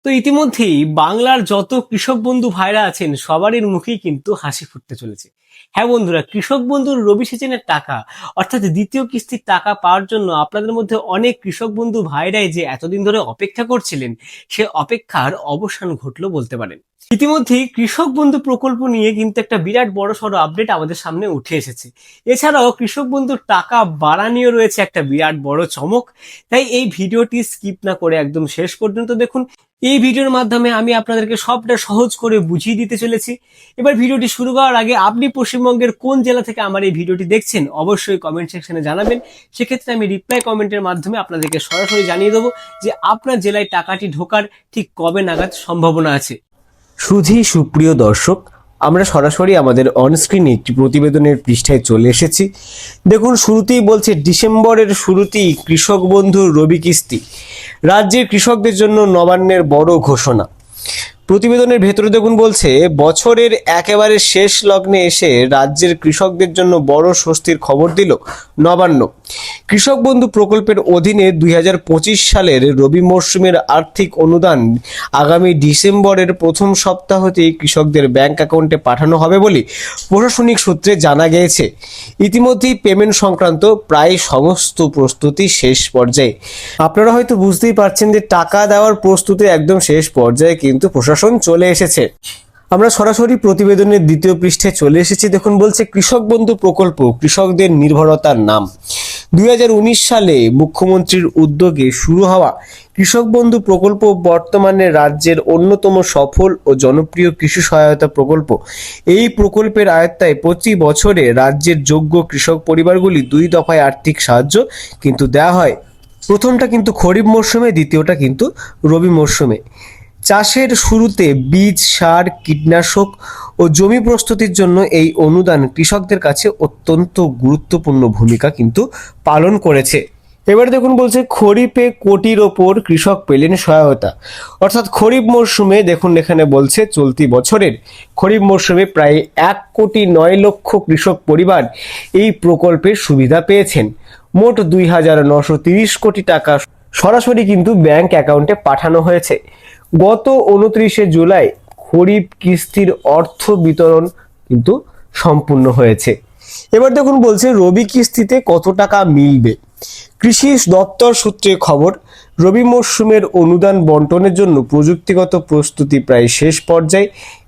তো ইতিমধ্যেই বাংলার যত কৃষক বন্ধু ভাইরা আছেন সবারই মুখেই কিন্তু হাসি ফুটতে চলেছে। হ্যাঁ বন্ধুরা, কৃষক বন্ধুর রবি সিজনের টাকা অর্থাৎ দ্বিতীয় কিস্তির টাকা পাওয়ার জন্য আপনাদের মধ্যে অনেক কৃষক বন্ধু ভাইরাই যে এতদিন ধরে অপেক্ষা করছিলেন, সে অপেক্ষার অবসান ঘটলো বলতে পারেন। ইতিমধ্যেই কৃষক বন্ধু প্রকল্প নিয়ে কিন্তু একটা বিরাট বড় সড়ো আপডেট আমাদের সামনে উঠে এসেছে। এছাড়াও কৃষক বন্ধুর টাকা বাড়ানিও রয়েছে একটা বিরাট বড় চমক। তাই এই ভিডিওটি স্কিপ না করে একদম শেষ পর্যন্ত দেখুন। এই ভিডিওর মাধ্যমে আমি আপনাদেরকে সবটা সহজ করে বুঝিয়ে দিতে চলেছি। এবার ভিডিওটি শুরু করার আগে আপনি পশ্চিমবঙ্গের কোন জেলা থেকে আমার এই ভিডিওটি দেখছেন অবশ্যই কমেন্ট সেকশনে জানাবেন। সেক্ষেত্রে আমি রিপ্লাই কমেন্টের মাধ্যমে আপনাদেরকে সরাসরি জানিয়ে দেবো যে আপনার জেলায় টাকাটি ঢোকার ঠিক কবে নাগাদ সম্ভাবনা আছে। সুধী সুপ্রিয় দর্শক, আমরা সরাসরি আমাদের অনস্ক্রিনে একটি প্রতিবেদনের পৃষ্ঠায় চলে এসেছি। দেখুন, শুরুতেই বলছে ডিসেম্বরের শুরুতেই কৃষক বন্ধুর রবি কিস্তি, রাজ্যের কৃষকদের জন্য নবান্নের বড় ঘোষণা। প্রতিবেদনের ভেতরে দেখুন বলছে, বছরের একেবারে শেষ লগ্নে এসে রাজ্যের কৃষকদের জন্য বড় স্বস্তির খবর দিল নবান্ন। কৃষক বন্ধু প্রকল্পের অধীনে 2025 সালের রবি মরশুমের আর্থিক অনুদান আগামী ডিসেম্বরের প্রথম সপ্তাহতেই কৃষকদের ব্যাংক অ্যাকাউন্টে পাঠানো হবে বলে প্রশাসনিক সূত্রে জানা গিয়েছে। ইতিমধ্যেই পেমেন্ট সংক্রান্ত প্রায় সমস্ত প্রস্তুতি শেষ পর্যায়ে। আপনারা হয়তো বুঝতেই পারছেন যে টাকা দেওয়ার প্রস্তুতি একদম শেষ পর্যায়ে কিন্তু প্রশাসন চলে এসেছে। আমরা সরাসরি প্রতিবেদনের দ্বিতীয় পৃষ্ঠায় চলে এসেছি। দেখুন বলছে, কৃষক বন্ধু প্রকল্প কৃষকদের নির্ভরতার নাম। 2019 সালে মুখ্যমন্ত্রীর উদ্যোগে শুরু হওয়া কৃষক বন্ধু প্রকল্প বর্তমানে রাজ্যের অন্যতম সফল ও জনপ্রিয় কৃষি সহায়তা প্রকল্প। এই প্রকল্পের আওতায় প্রতি বছরে রাজ্যের যোগ্য কৃষক পরিবারগুলি 2 দফায় আর্থিক সাহায্য কিন্তু দেওয়া হয়। প্রথমটা কিন্তু খরিফ মরশুমে, দ্বিতীয়টা কিন্তু রবি মরশুমে। চাষের শুরুতে বীজ, সার, কীটনাশক ও জমি প্রস্তুতির জন্য এই অনুদান কৃষকদের কাছে অত্যন্ত গুরুত্বপূর্ণ ভূমিকা কিন্তু পালন করেছে। এবার দেখুন বলছে, খরিফে কোটির ওপর কৃষক পেলেন সহায়তা। অর্থাৎ খরিফ মরশুমে দেখুন এখানে বলছে চলতি বছরের খরিফ মরশুমে প্রায় 1,09,00,000 কৃষক পরিবার এই প্রকল্পের সুবিধা পেয়েছেন। মোট 2,930 কোটি টাকা সরাসরি কিন্তু ব্যাংক অ্যাকাউন্টে পাঠানো হয়েছে। গত 29শে জুলাই খরিফ কিস্তির অর্থ বিতরণ কিন্তু সম্পূর্ণ হয়েছে। এবার দেখুন বলছে, রবি কিস্তিতে কত টাকা মিলবে। কৃষি দপ্তর সূত্রে খবর, রবি মরশুমের অনুদান বন্টনের জন্য প্রযুক্তিগত প্রস্তুতি প্রায় শেষ পর্যায়ে।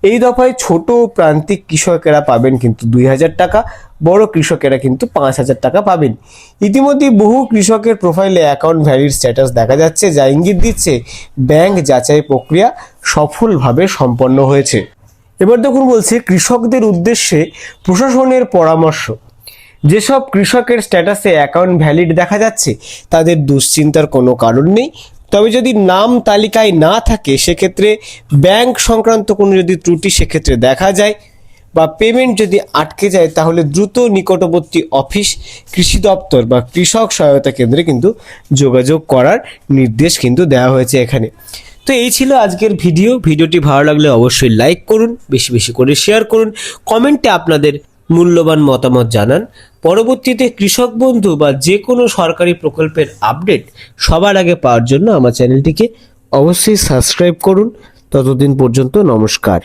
এই দফায় ছোট ও প্রান্তিক কৃষকেরা পাবেন কিন্তু 2,000 টাকা, বড় কৃষকেরা কিন্তু 5,000 টাকা পাবেন। ইতিমধ্যে বহু কৃষকের প্রোফাইলে অ্যাকাউন্ট ভ্যালিড স্ট্যাটাস দেখা যাচ্ছে, যা ইঙ্গিত দিচ্ছে ব্যাংক যাচাই প্রক্রিয়া সফলভাবে সম্পন্ন হয়েছে। এবার দেখুন বলছে, কৃষকদের উদ্দেশ্যে প্রশাসনের পরামর্শ। যেসব কৃষকের স্ট্যাটাসে অ্যাকাউন্ট ভ্যালিড দেখা যাচ্ছে তাদের দুশ্চিন্তার কোনো কারণ নেই। তবে যদি নাম তালিকায় না থাকে, সেক্ষেত্রে ব্যাংক সংক্রান্ত কোনো যদি ত্রুটি সেক্ষেত্রে দেখা যায় বা পেমেন্ট যদি আটকে যায়, তাহলে দ্রুত নিকটবর্তী অফিস, কৃষি দপ্তর বা কৃষক সহায়তা কেন্দ্রে কিন্তু যোগাযোগ করার নির্দেশ কিন্তু দেওয়া হয়েছে এখানে। তো এই ছিল আজকের ভিডিওটি ভালো লাগলে অবশ্যই লাইক করুন, বেশি বেশি করে শেয়ার করুন, কমেন্টে আপনাদের মূল্যবান মতামত জানান। পরবর্তীতে কৃষক বন্ধু বা যে কোনো সরকারি প্রকল্পের আপডেট সবার আগে পাওয়ার জন্য আমার চ্যানেলটিকে অবশ্যই সাবস্ক্রাইব করুন। ততদিন পর্যন্ত নমস্কার।